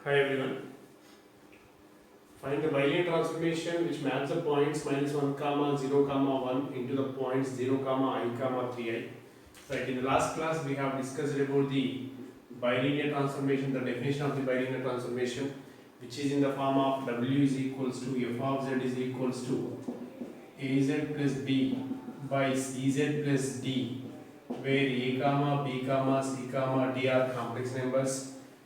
Hi everyone. Find the Bayesian transformation which maps the points -1 comma 0 comma 1 into the points 0 comma I comma 3i. Right, in the last class we have discussed about the bilinear transformation, the definition of the bilinear transformation, which is in the form of W is equals to f of z is equals to az plus b by cz plus d, where a comma b comma c comma d are complex numbers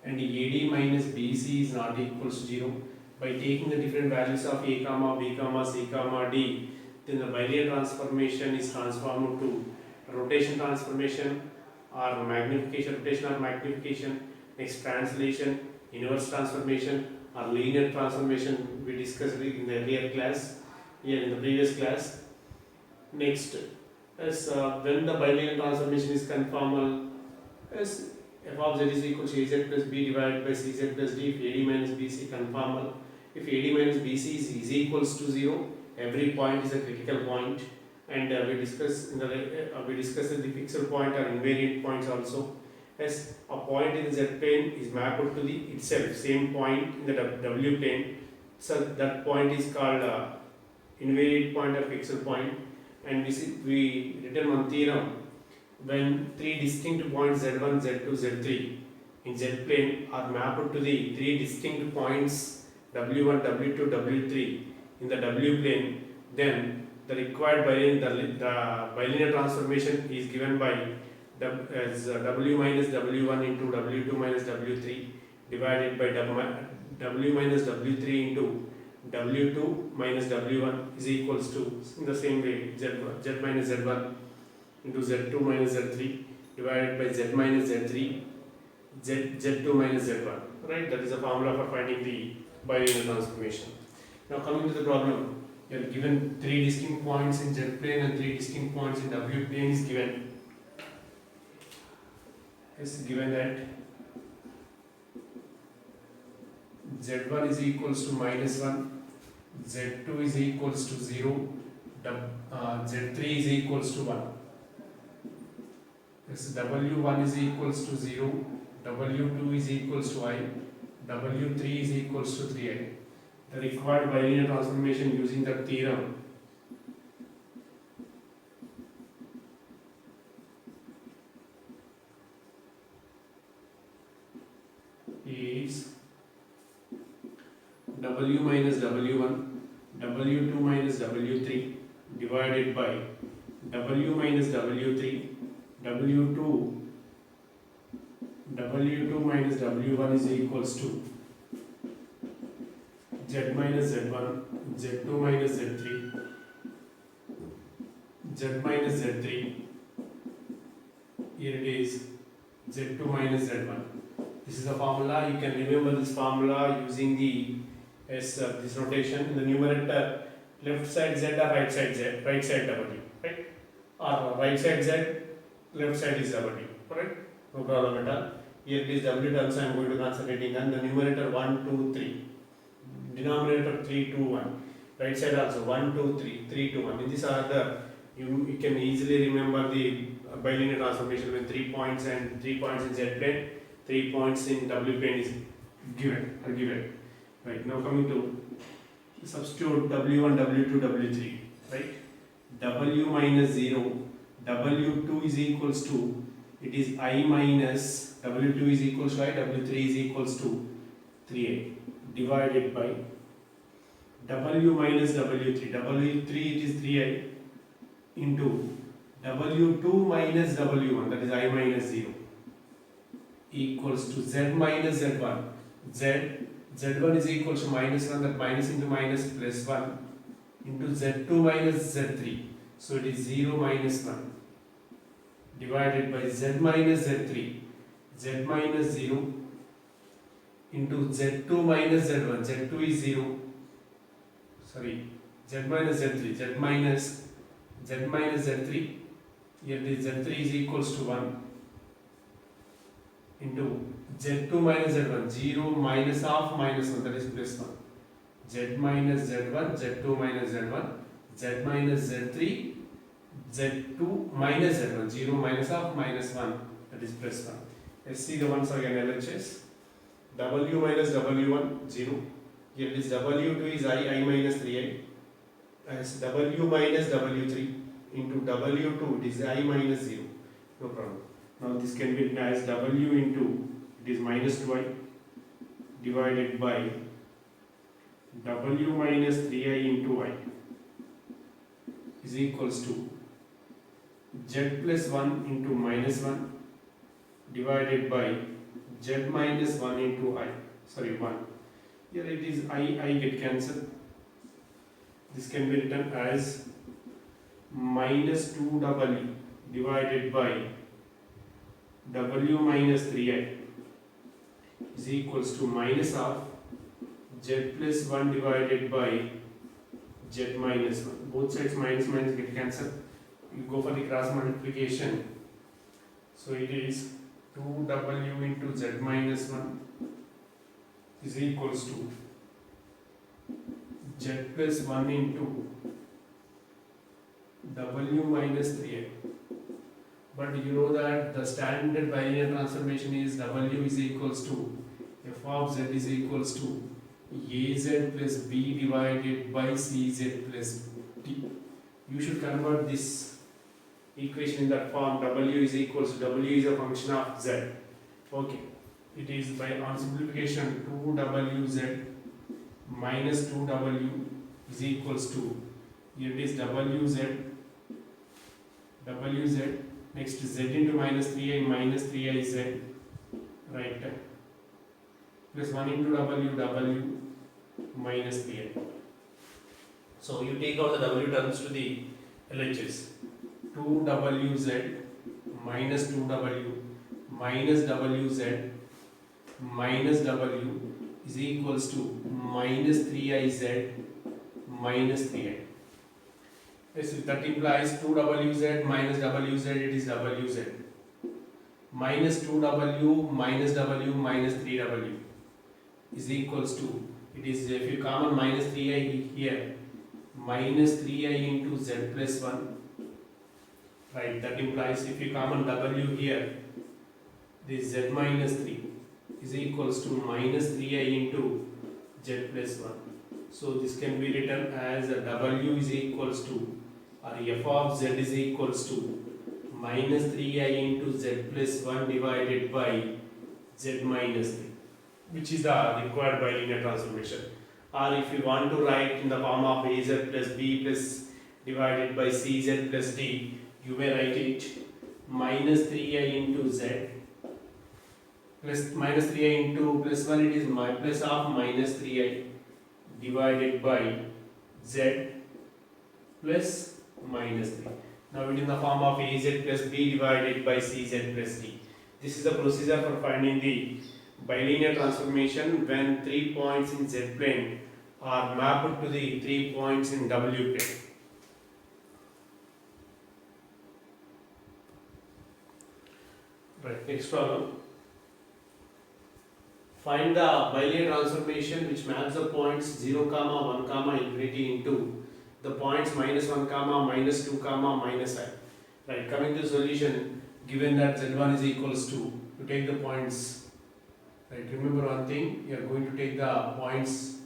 and AD minus BC is not equals to 0. By taking the different values of A comma B comma C comma D, then the Bayesian transformation is transformed to rotation transformation or magnification, rotation or magnification, next translation, inverse transformation or linear transformation we discussed in the earlier class, here in the previous class. Next, as when the Bayesian transformation is conformal, as f of z is equal to az plus b divided by cz plus d if ad minus bc conformal. If ad minus bc is equals to 0, every point is a critical point, and we discussed the fixed point or invariant points also. As a point in the z plane is mapped to the itself same point in the w plane, so that point is called invariant point or fixed point. And we written one theorem when three distinct points z1, z2, z3 in z plane are mapped to the three distinct points w1, w2, w3 in the w plane, then the required bilinear transformation is given by as w minus w1 into w2 minus w3 divided by w minus w3 into w2 minus w1 is equals to, in the same way, z minus z1 into z2 minus z3 divided by z minus z3 z2 minus z1. Right, that is the formula for finding the bilinear transformation. Now coming to the problem, you are given three distinct points in z plane and three distinct points in w plane is given. Is given that z1 is equals to -1, z2 is equals to 0, z3 is equals to 1. This w1 is equals to 0, w2 is equals to I, w3 is equals to 3i. The required bilinear transformation using the theorem is w minus w1, w2 minus w3 divided by w minus w3, w2 minus w1 is equals to z minus z1, z2 minus z3, z minus z3, here it is z2 minus z1. This is the formula. You can remember this formula using the this notation. In the numerator, left side z or right side z, right side w, right? Or right side z, left side is w, correct? No problem at all. Here it is w terms I am going to concentrating on. The numerator 1, 2, 3. Denominator 3, 2, 1. Right side also 1, 2, 3, 3, 2, 1. In this order, you can easily remember the bilinear transformation when 3 points and 3 points in z plane, 3 points in w plane is given. Right, now coming to substitute w1, w2, w3. Right, w minus 0, w2 is equals to, it is I minus, w2 is equals to I, w3 is equals to 3i divided by w minus w3, w3 it is 3i into w2 minus w1, that is I minus 0, equals to z minus z1. z1 is equals to -1, that minus into minus plus 1 into z2 minus z3, so it is 0 minus 1 divided by z minus z3, z minus 0 into z2 minus z1, z2 is 0, sorry, z minus z3, z minus z3, here the z3 is equals to 1 into z2 minus z1, 0 minus of minus 1, that is plus 1, z minus z1, z2 minus z1, z minus z3, z2 minus z1, 0 minus of minus 1, that is plus 1. Let's see the ones again, LHS. W minus W1 0. Here this W2 is I minus 3i, as W minus W3 into W2 it is I minus 0. No problem. Now this can be written as W into it is minus 2i divided by W minus 3i into I is equals to Z plus 1 into minus 1 divided by Z minus 1 into I. Sorry, 1. Here it is I get cancelled. This can be written as minus 2W divided by W minus 3I is equals to minus of Z plus 1 divided by Z minus 1. Both sides minus minus get cancelled. You go for the cross multiplication. So it is 2W into Z minus 1 is equals to Z plus 1 into W minus 3I. But you know that the standard bilinear transformation is W is equals to f of z is equals to Az plus b divided by Cz plus d. You should convert this equation in that form. W is equals to W is a function of z. Okay. It is by on simplification 2wz minus 2w is equals to, here it is wz, next z into minus 3i z, right, plus 1 into w minus 3i. So you take out the w terms to the LHS. 2wz minus 2w minus wz minus w is equals to minus 3iz minus 3i. Yes, that implies 2wz minus wz, it is wz. Minus 2w minus w minus 3w is equals to, it is, if you common minus 3i here, minus 3i into z plus 1. Right, that implies if you common w here, this z minus 3 is equals to minus 3i into z plus 1. So this can be written as w is equals to, or f of z is equals to minus 3i into z plus 1 divided by z minus 3, which is the required bilinear transformation. Or if you want to write in the form of az plus b plus divided by cz plus d, you may write it minus 3i into z plus minus 3i into plus 1, it is my plus of minus 3i divided by z plus minus 3. Now it is in the form of az plus b divided by cz plus d. This is the procedure for finding the bilinear transformation when 3 points in z plane are mapped to the 3 points in w plane. Right, next problem. Find the bilinear transformation which maps the points 0, 1, infinity into the points minus 1, minus 2, minus I. Right, coming to solution, given that z1 is equals to, you take the points. Right, remember one thing, you are going to take the points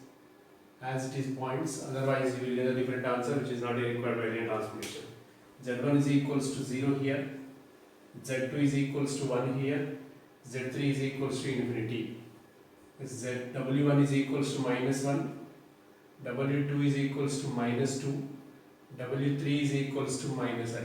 as it is points, otherwise you will get a different answer which is not a required bilinear transformation. z1 is equals to 0 here, z2 is equals to 1 here, z3 is equals to infinity. w1 is equals to minus 1, w2 is equals to minus 2, w3 is equals to minus I.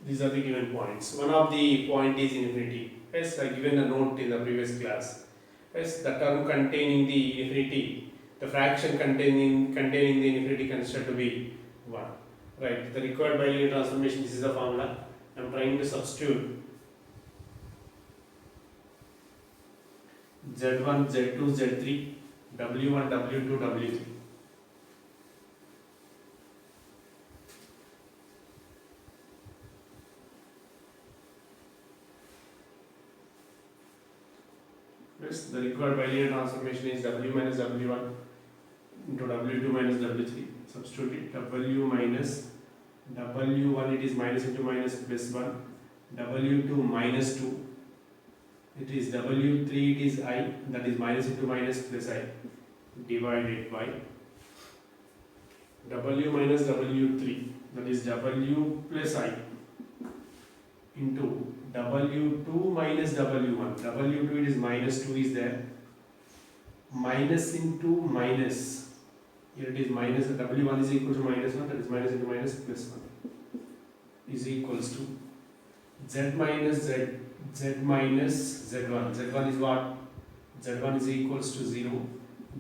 These are the given points. One of the point is infinity. Yes, I given a note in the previous class. Yes, the term containing the infinity, the fraction containing the infinity considered to be 1. Right, the required bilinear transformation, this is the formula. I am trying to substitute z1, z2, z3, w1, w2, w3. Yes, the required bilinear transformation is w minus w1 into w2 minus w3. Substitute it, w minus w1, it is minus into minus plus 1, w2 minus 2, it is W3, it is I, that is minus into minus plus I, divided by W minus W3, that is W plus I, into W2 minus W1. W2 it is minus 2 is there, minus into minus, here it is minus, W1 is equal to minus 1, that is minus into minus plus 1, is equals to Z minus Z, Z minus Z1. Z1 is what? Z1 is equals to 0.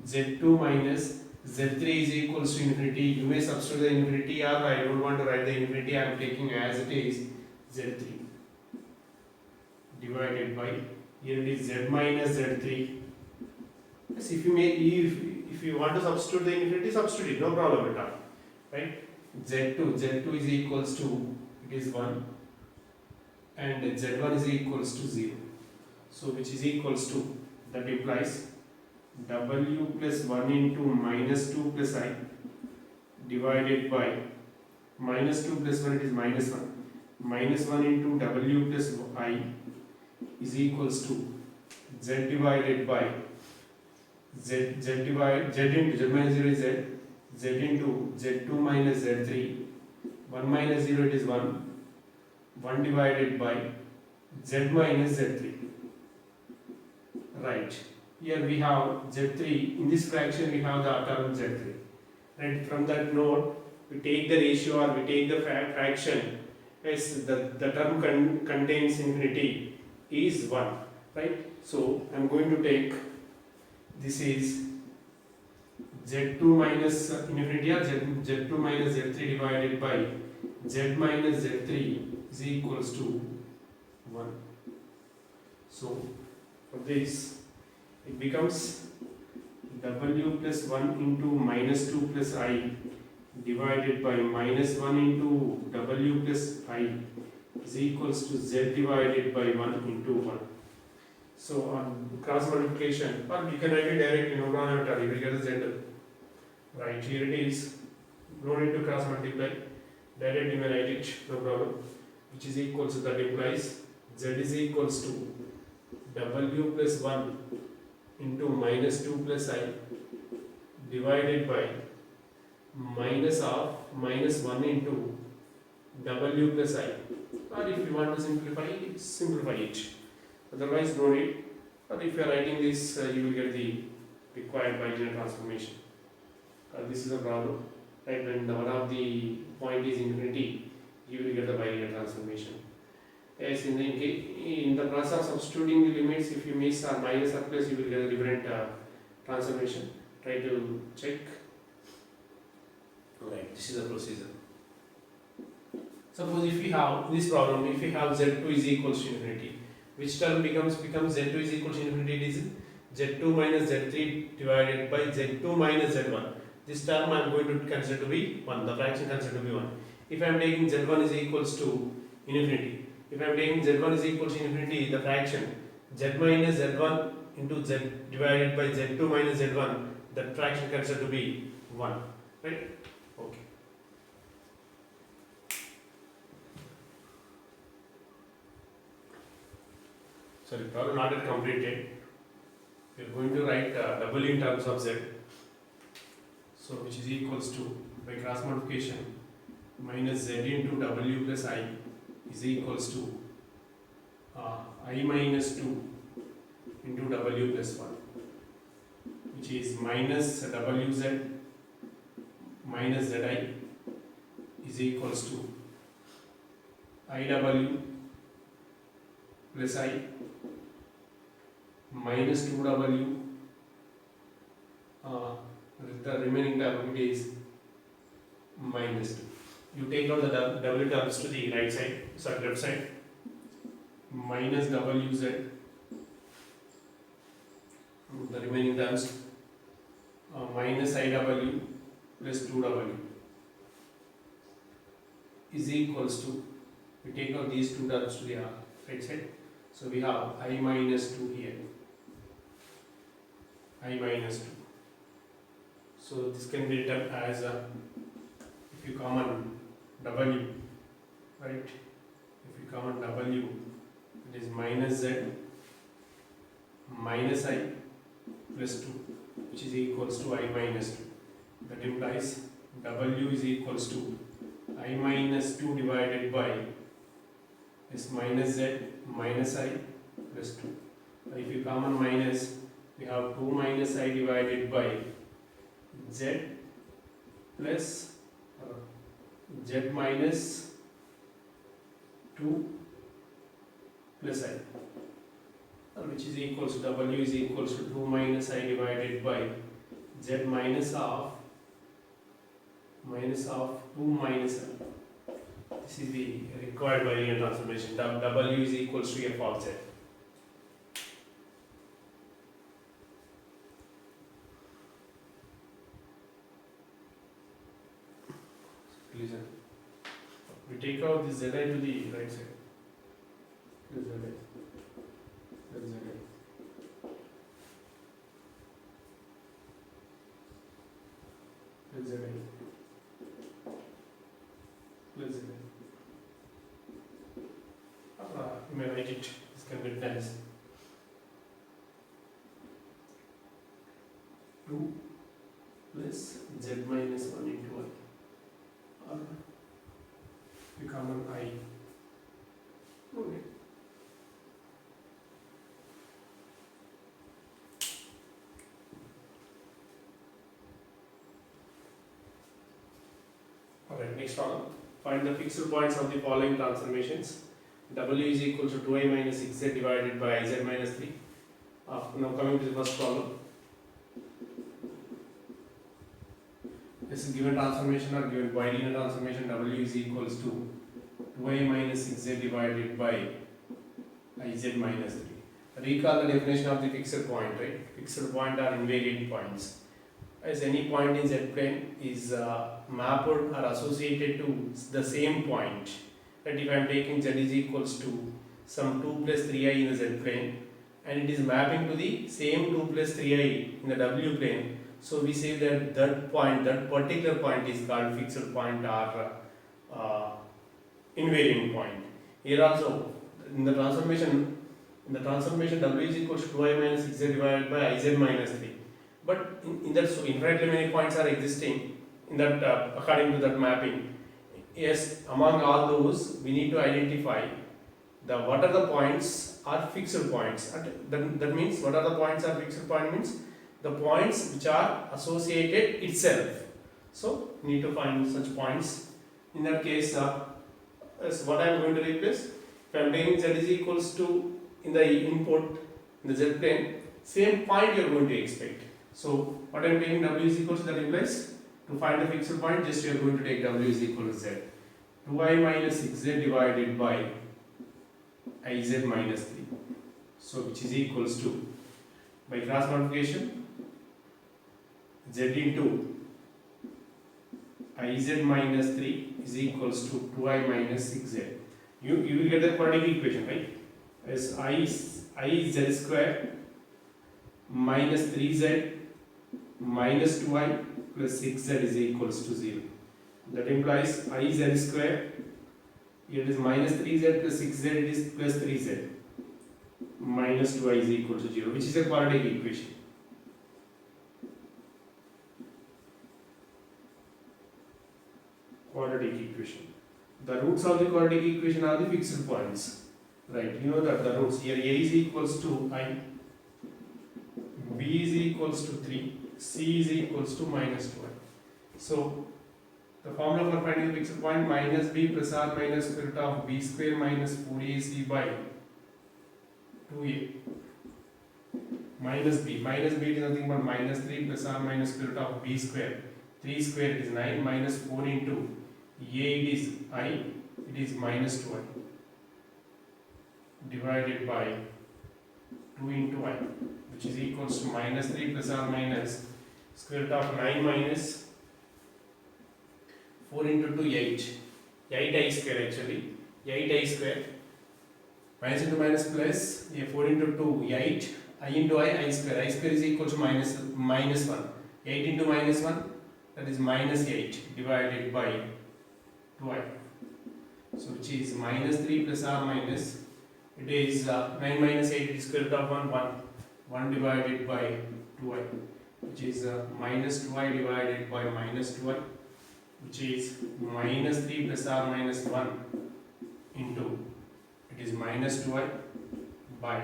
Z2 minus Z3 is equals to infinity. You may substitute the infinity, or I don't want to write the infinity, I am taking as it is Z3, divided by, here it is Z minus Z3. Yes, if you want to substitute the infinity, substitute it, no problem at all. Right? Z2 is equals to, it is 1, and Z1 is equals to 0. So which is equals to, that implies W plus 1 into minus 2 plus I, divided by minus 2 plus 1, it is minus 1. Minus 1 into W plus I is equals to Z divided by Z into Z minus 0 is Z into Z2 minus Z3. 1 minus 0 it is 1 divided by Z minus Z3. Right. Here we have Z3, in this fraction we have the term Z3. Right. From that note, we take the ratio or we take the fraction as the term contains infinity is 1. Right. So I am going to take, this is Z2 minus infinity or Z2 minus Z3 divided by Z minus Z3 is equals to 1. So for this, it becomes W plus 1 into minus 2 plus I divided by minus 1 into W plus I is equals to Z divided by 1 into 1. So on cross multiplication, or you can write it directly, no problem at all, you will get the Z. Right, here it is, no need to cross multiply, directly you may write it, no problem, which is equals to, that implies Z is equals to W plus 1 into minus 2 plus I divided by minus of minus 1 into W plus I, or if you want to simplify it. Otherwise, no need. Or if you are writing this, you will get the required bilinear transformation. This is a problem. Right, when one of the point is infinity, you will get the bilinear transformation. Yes, in the process of substituting the limits, if you miss or minus or plus, you will get a different transformation. Try to check. Right, this is the procedure. Suppose if we have this problem, if we have Z2 is equals to infinity, which term becomes Z2 is equal to infinity? It is Z2 minus Z3 divided by Z2 minus Z1. This term I am going to consider to be 1, the fraction considered to be 1. If I am taking Z1 is equals to infinity, if I am taking Z1 is equals to infinity, the fraction Z minus Z1 into Z divided by Z2 minus Z1, that fraction considered to be 1. Right? Okay. So the problem not yet completed. We are going to write W in terms of Z. So which is equals to, by cross multiplication, minus Z into W plus I is equals to I minus 2 into W plus 1, which is minus WZ minus ZI is equals to IW plus I minus 2W, the remaining term it is minus 2. You take out the W terms to the right side, sorry, left side, minus WZ, the remaining terms minus IW plus 2W is equals to, we take out these two terms to the right side. So we have I minus 2 here, I minus 2. So this can be written as if you common W, right? If you common W, it is minus Z minus I plus 2, which is equals to I minus 2. That implies W is equals to I minus 2 divided by is minus Z minus I plus 2. If you common minus, we have 2 minus I divided by Z plus Z minus 2 plus I, which is equals to W is equals to 2 minus I divided by Z minus of 2 minus I. This is the required linear transformation. W is equals to F of Z. Listen. We take out this Zi to the right side. This Zi. That's Zi. That's Zi. That's Zi. You may write it. This can be written as 2 plus Z minus 1 into 1. Or we common I. Okay. Alright, next problem. Find the fixed points of the following transformations. W is equal to 2I minus 6Z divided by IZ minus 3. Now coming to the first problem. This is given transformation or given bilinear transformation. W is equals to 2I minus 6Z divided by IZ minus 3. Recall the definition of the fixed point, right? Fixed point are invariant points. As any point in Z plane is mapped or associated to the same point. That if I am taking Z is equals to some 2 plus 3i in the Z plane and it is mapping to the same 2 plus 3i in the W plane, so we say that that particular point is called fixed point or invariant point. Here also in the transformation W is equals to 2i minus 6z divided by iz minus 3. But in that, so infinitely many points are existing in that according to that mapping. Yes, among all those, we need to identify what are the points are fixed points. That means what are the points are fixed point means the points which are associated itself. So need to find such points. In that case, is what I am going to replace. If I am taking z is equals to in the input in the z plane, same point you are going to expect. So what I am taking w is equals to that implies. To find the fixed point, just you are going to take w is equal to z. 2i minus 6z divided by iz minus 3. So which is equals to, by cross multiplication, z into iz minus 3 is equals to 2i minus 6z. You will get the quadratic equation, right? As I z square minus 3z minus 2i plus 6z is equals to 0. That implies I z square, here it is minus 3z plus 6z, it is plus 3z. Minus 2i is equal to 0, which is a quadratic equation. Quadratic equation. The roots of the quadratic equation are the fixed points. Right, you know that the roots here a is equals to I, b is equals to 3, c is equals to minus 2i. So the formula for finding the fixed point minus b plus r minus square root of b square minus 4ac by 2a minus b. Minus b is nothing but minus 3 plus r minus square root of b square. 3 square it is 9 minus 4 into a it is I, it is minus 2i divided by 2 into I, which is equals to minus 3 plus r minus square root of 9 minus 4 into 2, 8. 8i square actually. 8i square. Minus into minus plus 4 into 2, 8. I into I square. I square is equal to minus 1. 8 into minus 1, that is minus 8 divided by 2i. So which is minus 3 plus r minus, it is 9 minus 8, it is square root of 1, 1. 1 divided by 2i, which is minus 2i divided by minus 2i, which is minus 3 plus or minus 1 into, it is minus 2i by,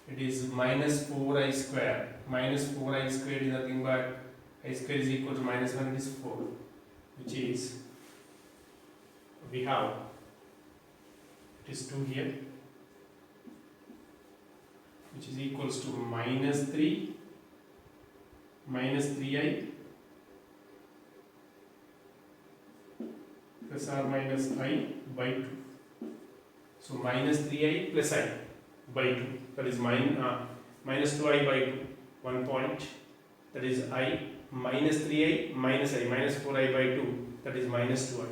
it is minus 4i square. Minus 4i square is nothing but I square is equal to minus 1, it is 4, which is, we have, it is 2 here, which is equals to minus 3 minus 3i plus or minus I by 2. So minus 3i plus I by 2, that is minus 2i by 2, 1 point, that is I, minus 3i minus I, minus 4i by 2, that is minus 2i.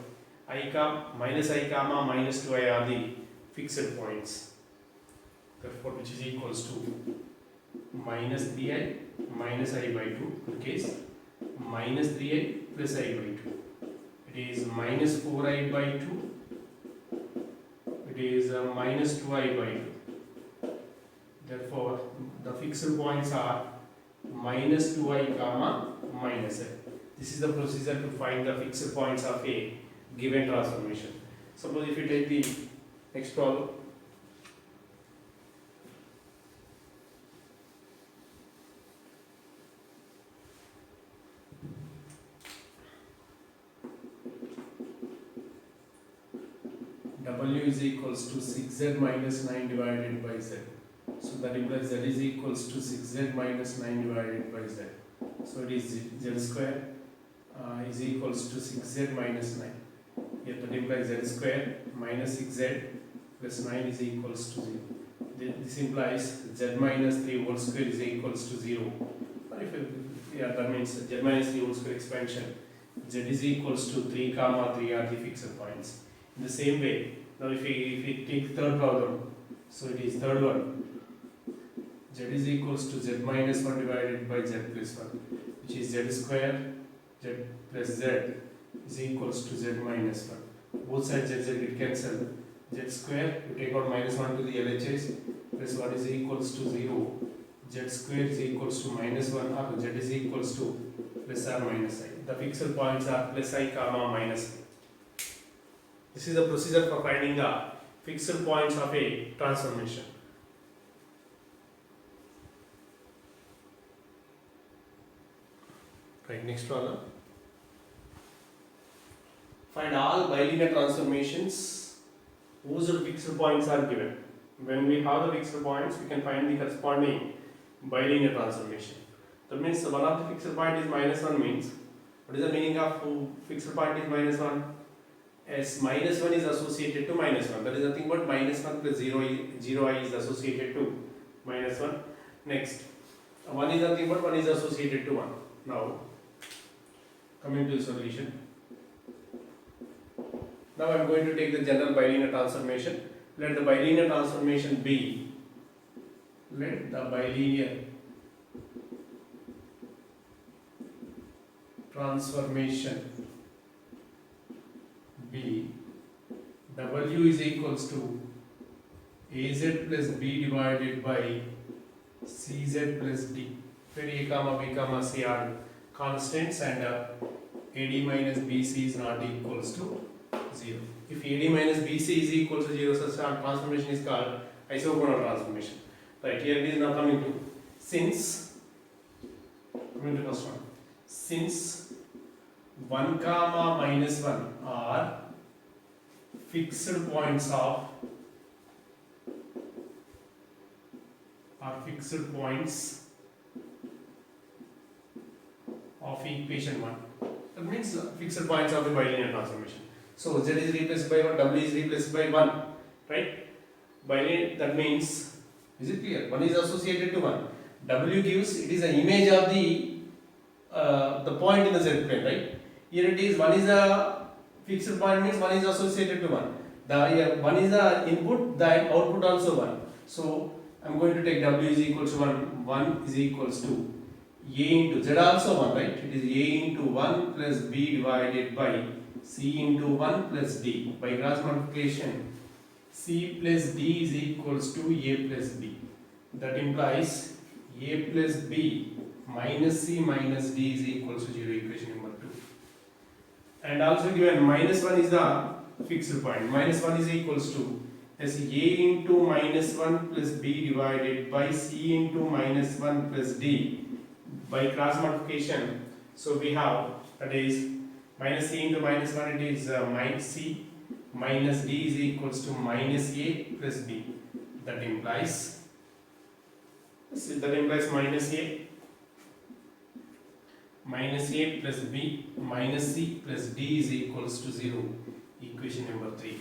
Minus I comma minus 2i are the fixed points, therefore which is equals to minus 3i minus I by 2, in case minus 3i plus I by 2. It is minus 4i by 2, it is minus 2i by 2. Therefore, the fixed points are minus 2i comma minus I. This is the procedure to find the fixed points of a given transformation. Suppose if you take the next problem, W is equals to 6z minus 9 divided by z. So that implies z is equals to 6z minus 9 divided by z. So it is z square is equals to 6z minus 9. Here that implies z square minus 6z plus 9 is equals to 0. This implies z minus 3 whole square is equals to 0. Or if that means z minus 3 whole square expansion, z is equals to 3 comma 3 are the fixed points. In the same way, now if we take third problem, so it is third one, z is equals to z minus 1 divided by z plus 1, which is z square, z plus z is equals to z minus 1. Both sides z get cancelled. Z square, you take out minus 1 to the LHS, plus 1 is equals to 0. Z square is equals to minus 1, or z is equals to plus or minus I. The fixed points are plus I comma minus I. This is the procedure for finding the fixed points of a transformation. Right, next problem. Find all bilinear transformations whose fixed points are given. When we have the fixed points, we can find the corresponding bilinear transformation. That means one of the fixed point is minus 1 means, what is the meaning of fixed point is minus 1? As minus 1 is associated to minus 1, that is nothing but minus 1 plus 0i is associated to minus 1. Next, 1 is nothing but 1 is associated to 1. Now, coming to the solution. Now I am going to take the general bilinear transformation. Let the bilinear transformation be, let the bilinear transformation be W is equals to AZ plus B divided by CZ plus D, where A comma B comma C are constants and AD minus BC is not equals to 0. If AD minus BC is equal to 0, such a transformation is called isogonal transformation. Right, here it is now coming to, since, coming to first one, since 1 comma minus 1 are fixed points of equation 1. That means fixed points of the bilinear transformation. So z is replaced by 1, w is replaced by 1, right? Bilinear, that means, is it clear? 1 is associated to 1. W gives, it is an image of the point in the z plane, right? Here it is, 1 is a fixed point means 1 is associated to 1. The 1 is the input, the output also 1. So I am going to take w is equals to 1, 1 is equals to a into z also 1, right? It is a into 1 plus b divided by c into 1 plus d. By cross multiplication, c plus d is equals to a plus b. That implies a plus b minus c minus d is equals to 0, equation number 2. And also given minus 1 is the fixed point. Minus 1 is equals to as a into minus 1 plus b divided by c into minus 1 plus d by cross multiplication. So we have, that is minus c into minus 1, it is minus c minus d is equals to minus a plus b. That implies minus a plus b minus c plus d is equals to 0, equation number 3.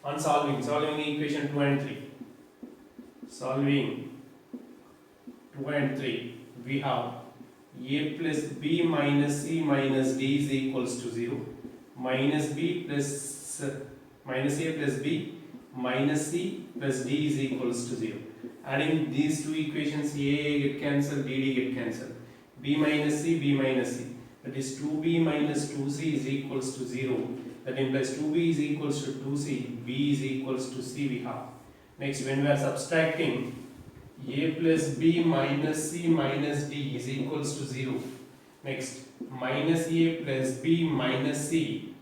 On solving equation 2 and 3, we have a plus b minus c minus d is equals to 0, minus a plus b minus c plus d is equals to 0. Adding these two equations, a get cancelled, dd get cancelled, b minus c, that is 2b minus 2c is equals to 0. That implies 2b is equals to 2c, b is equals to c we have. Next, when we are subtracting, a plus b minus c minus d is equals to 0. Next, minus a plus b minus c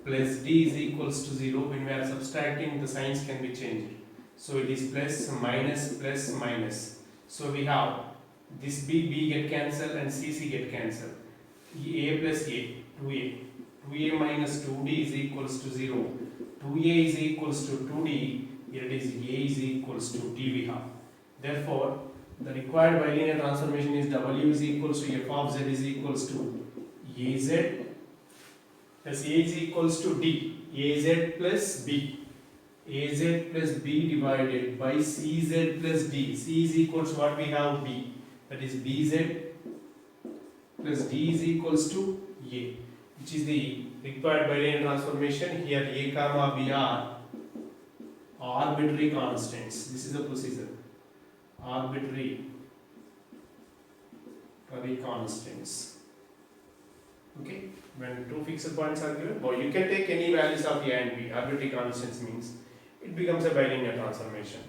plus d is equals to 0. When we are subtracting, the signs can be changed. So it is plus minus. So we have this b get cancelled and c get cancelled. A plus a, 2a. 2a minus 2d is equals to 0. 2a is equals to 2d. Here it is a is equals to d we have. Therefore, the required bilinear transformation is w is equals to f of z is equals to az plus a is equals to d. Az plus b. Az plus b divided by cz plus d. C is equals to what we have, b. That is bz plus d is equals to a, which is the required bilinear transformation. Here a comma b are arbitrary constants. This is the procedure. Arbitrary constants. Okay, when two fixed points are given, or you can take any values of a and b. Arbitrary constants means it becomes a bilinear transformation.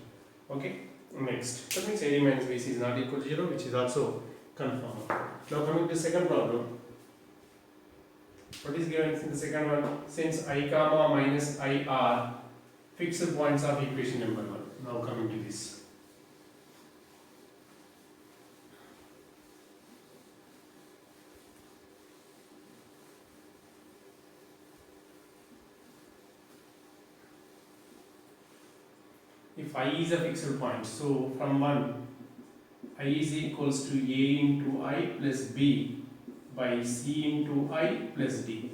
Okay, next, that means a minus bc is not equal to 0, which is also confirmed. Now coming to the second problem. What is given in the second one? Since I comma minus I are fixed points of equation number 1. Now coming to this. If I is a fixed point, so from 1, I is equals to a into I plus b by c into I plus d.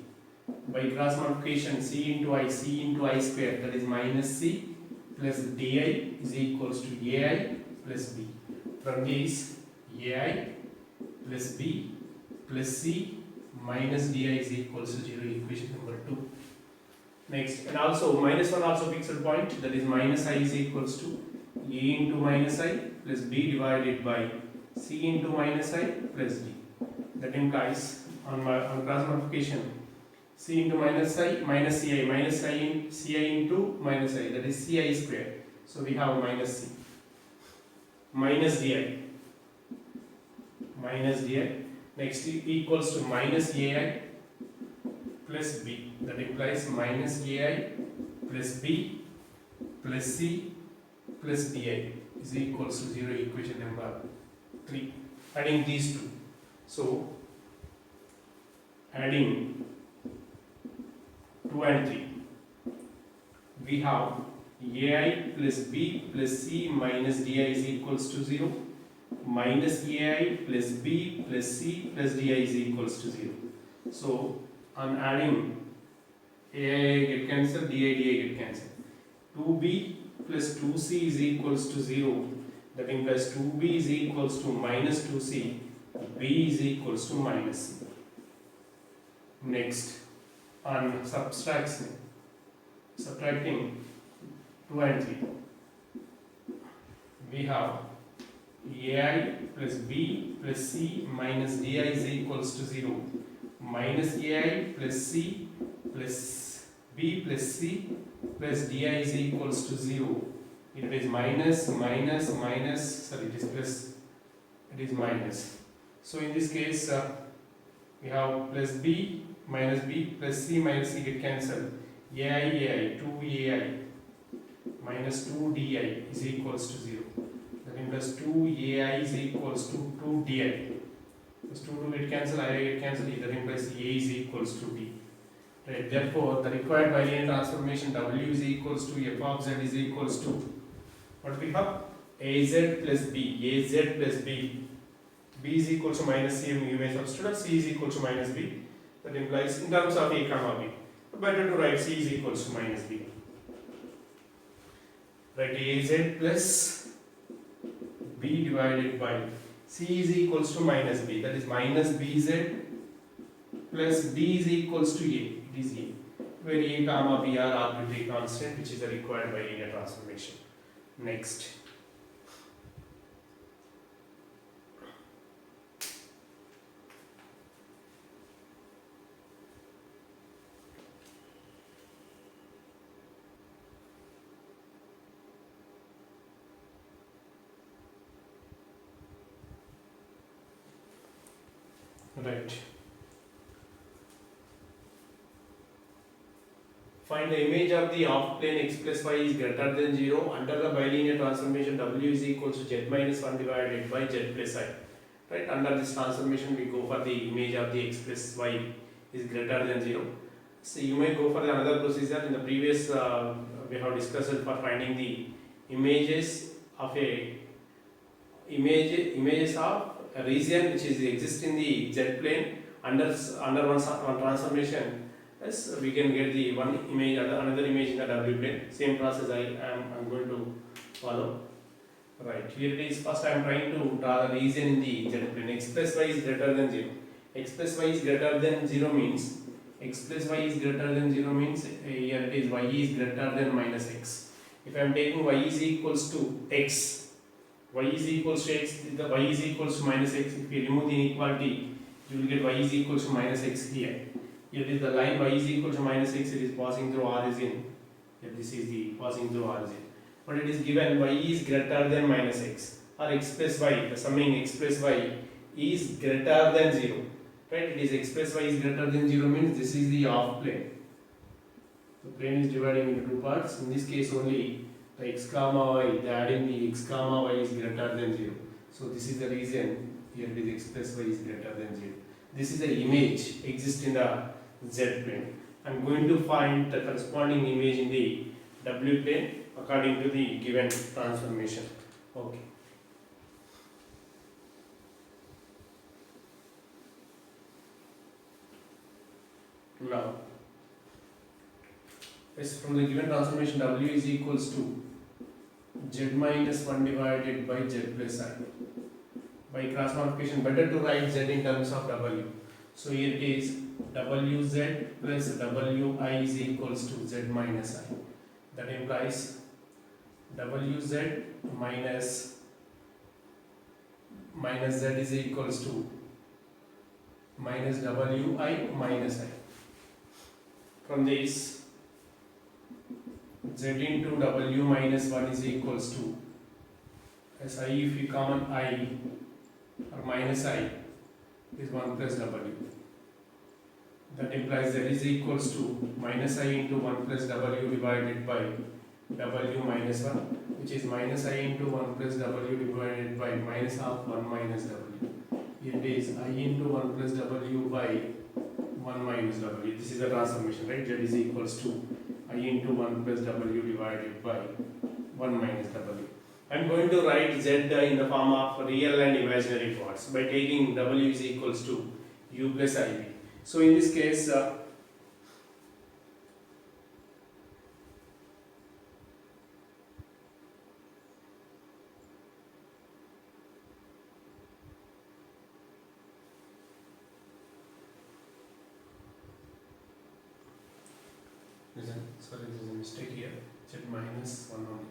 By cross multiplication, c into I square, that is minus c plus di is equals to ai plus b. From this, ai plus b plus c minus di is equals to 0, equation number 2. Next, and also minus 1 also fixed point, that is minus I is equals to a into minus I plus b divided by c into minus I plus d. That implies on cross multiplication, c into minus I minus ci into minus I, that is ci square. So we have minus c minus di. Next equals to minus ai plus b. That implies minus ai plus b plus c plus di is equals to 0, equation number 3. Adding these two. So, adding 2 and 3, we have ai plus b plus c minus di is equals to 0, minus ai plus b plus c plus di is equals to 0. So, on adding ai get cancelled, di get cancelled. 2b plus 2c is equals to 0. That implies 2b is equals to minus 2c, b is equals to minus c. Next, on subtracting 2 and 3, we have ai plus b plus c minus di is equals to 0, minus ai plus c plus b plus c plus di is equals to 0. It is minus, sorry, it is plus it is minus. So in this case, we have plus b minus b plus c minus c get cancelled. ai 2ai minus 2di is equals to 0. That means plus 2ai is equals to 2di. Plus 2 get cancelled, I get cancelled. That implies a is equals to b. Right. Therefore, the required bilinear transformation w is equals to f of z is equals to what we have az plus b. Az plus b. B is equal to minus c, you may substitute c is equal to minus b. That implies in terms of a comma b. Better to write c is equal to minus b. Write az plus b divided by c is equals to minus b. That is minus bz plus d is equals to a. It is a. Where a comma b are arbitrary constant, which is the required bilinear transformation. Next. Right. Find the image of the off plane x plus y is greater than 0 under the bilinear transformation w is equal to z minus 1 divided by z plus I. Right, under this transformation we go for the image of the x plus y is greater than 0. So you may go for the another procedure. In the previous we have discussed for finding the images of images of a region which is exist in the z plane under one transformation. Yes, we can get the one image another image in the w plane. Same process I'm going to follow. Right, here it is. First I am trying to draw the region in the z plane. X plus y is greater than 0. X plus y is greater than 0 means x plus y is greater than 0 means here it is y is greater than minus x. If I am taking y is equals to x, y is equals to x, the y is equals to minus x. If we remove the inequality, you will get y is equals to minus x here. Here is the line y is equal to minus x, it is passing through origin. Here this is the passing through origin. But it is given y is greater than minus x or x plus y, the summing x plus y is greater than 0. Right, it is x plus y is greater than 0 means this is the off plane. The plane is dividing into two parts. In this case only the x comma y, the adding the x comma y is greater than 0. So this is the reason here it is x plus y is greater than 0. This is the image exists in the z plane. I am going to find the corresponding image in the w plane according to the given transformation. Okay. Now, yes, from the given transformation w is equals to z minus 1 divided by z plus I. By cross multiplication, better to write z in terms of w. So here it is wz plus wi is equals to z minus I. That implies wz minus z is equals to minus wi minus I. From this, z into w minus 1 is equals to, as I if you common I or minus I is 1 plus w. That implies z is equals to minus I into 1 plus w divided by w minus 1, which is minus I into 1 plus w divided by minus half 1 minus w. Here it is I into 1 plus w by 1 minus w. This is the transformation, right? Z is equals to I into 1 plus w divided by 1 minus w. I am going to write z in the form of real and imaginary parts by taking w is equals to u plus iv. So in this case, sorry, there is a mistake here. Z minus 1 only.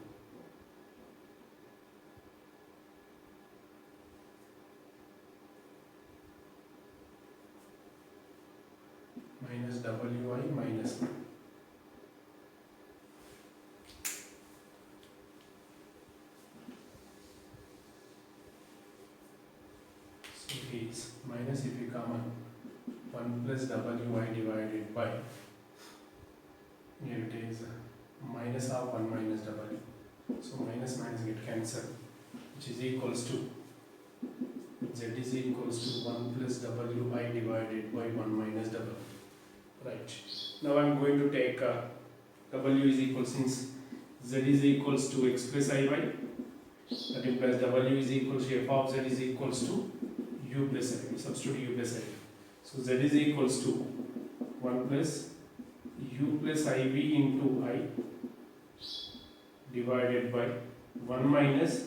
Minus wi minus 1. is minus, if you common, 1 plus wi divided by, here it is minus of 1 minus w. So minus minus get cancelled, which is equals to z is equals to 1 plus wi divided by 1 minus w. Right. Now I am going to take w is equal, since z is equals to x plus iy, that implies w is equals to f of z is equals to u plus iv. Substitute u plus iv. So z is equals to 1 plus u plus iv into I divided by 1 minus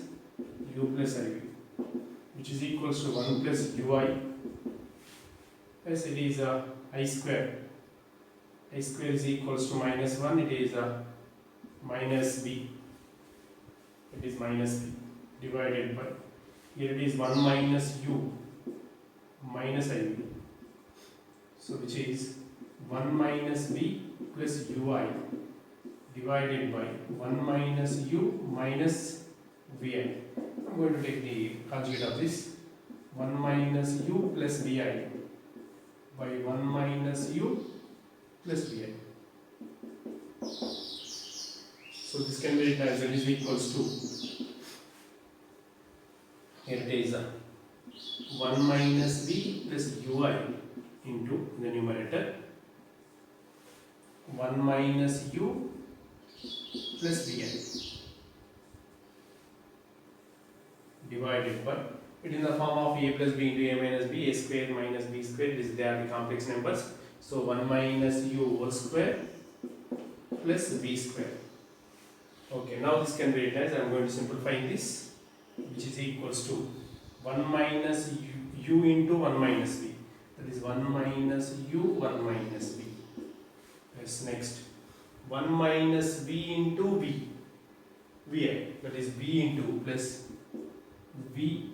u plus iv, which is equals to 1 plus ui, as it is I square. I square is equals to minus 1, it is minus b. It is minus b divided by, here it is 1 minus u minus iv. So which is 1 minus b plus ui divided by 1 minus u minus vi. I am going to take the conjugate of this, 1 minus u plus vi by 1 minus u plus vi. So this can be written as z is equals to, here it is 1 minus b plus ui into the numerator 1 minus u plus vi divided by, it is in the form of a plus b into a minus b, a square minus b square, they are the complex numbers. So 1 minus u whole square plus b square. Okay, now this can be written as, I am going to simplify this, which is equals to 1 minus u into 1 minus b, that is 1 minus u 1 minus b. Yes, next 1 minus b into v, vi, that is b into plus v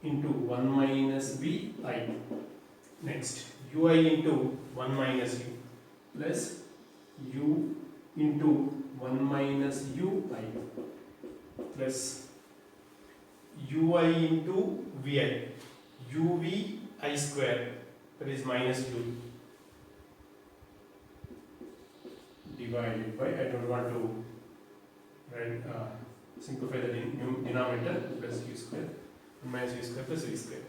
into 1 minus v I. Next ui into 1 minus u plus u into 1 minus u I plus ui into vi, uv I square, that is minus u divided by, I don't want to write, simplify the denominator, plus u square minus u square plus v square.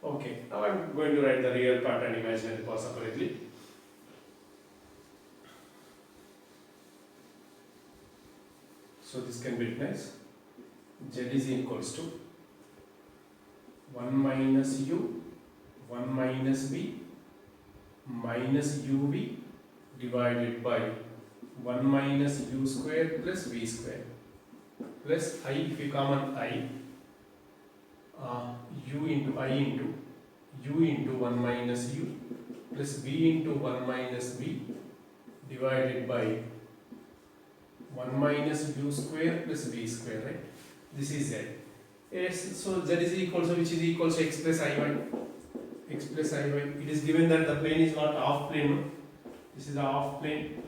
Okay, now I am going to write the real part and imaginary part separately. So this can be written as z is equals to 1 minus u 1 minus b minus uv divided by 1 minus u square plus v square plus I, if you common I, u into I into u into 1 minus u plus v into 1 minus v divided by 1 minus u square plus v square, right? This is z. Yes, so z is equal to, which is equal to x plus iy. X plus iy. It is given that the plane is not half plane. No? This is a half plane.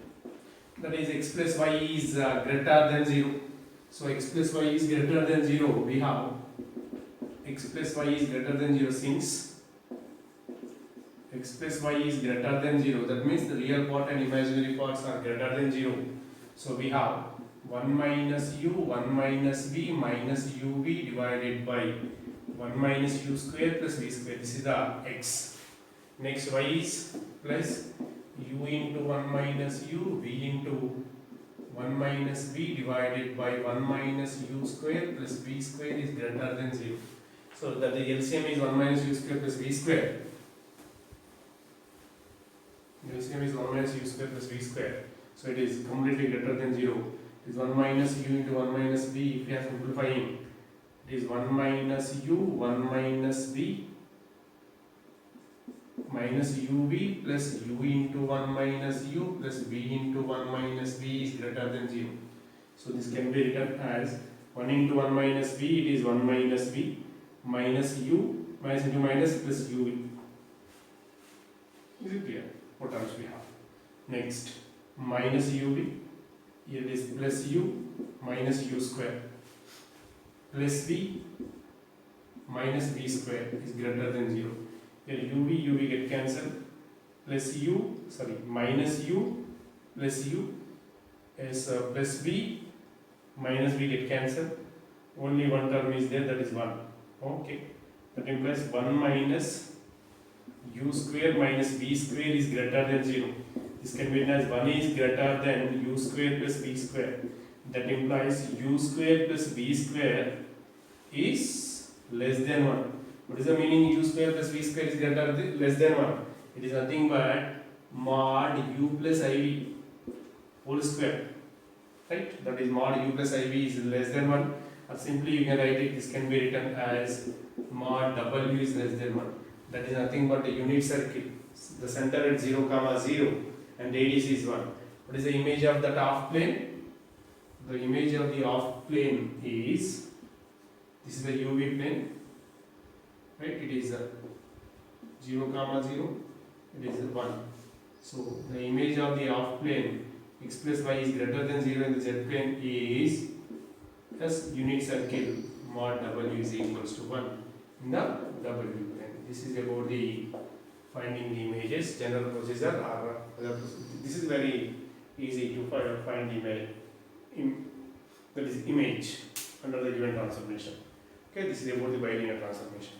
That is x plus y is greater than 0. So x plus y is greater than 0. We have x plus y is greater than 0, since x plus y is greater than 0. That means the real part and imaginary parts are greater than 0. So we have 1 minus u 1 minus v minus uv divided by 1 minus u square plus v square. This is the x. Next y is plus u into 1 minus u, v into 1 minus v divided by 1 minus u square plus v square is greater than 0. So that the LCM is 1 minus u square plus v square. LCM is 1 minus u square plus v square. So it is completely greater than 0. It is 1 minus u into 1 minus v. If we are simplifying, it is 1 minus u 1 minus v minus uv plus u into 1 minus u plus v into 1 minus v is greater than 0. So this can be written as 1 into 1 minus v, it is 1 minus v minus u minus into minus plus uv. Is it clear? What else we have? Next, minus uv, here it is plus u minus u square plus v minus v square is greater than 0. Here uv get cancelled, plus minus u plus u is plus v minus v get cancelled. Only one term is there, that is 1. Okay, that implies 1 minus u square minus v square is greater than 0. This can be written as 1 is greater than u square plus v square. That implies u square plus v square is less than 1. What is the meaning u square plus v square is greater than less than 1? It is nothing but mod u plus iv whole square. Right? That is mod u plus iv is less than 1. Or simply you can write it, this can be written as mod w is less than 1. That is nothing but a unit circle. The center at 0, 0 and radius is 1. What is the image of that half plane? The image of the half plane is, this is the UV plane, right? It is 0, 0, it is 1. So the image of the half plane x plus y is greater than 0 in the z plane is thus unit circle mod w is equals to 1 in the w plane. This is about the finding the images, general procedure, or this is very easy to find that is image under the given transformation. Okay, this is about the bilinear transformation.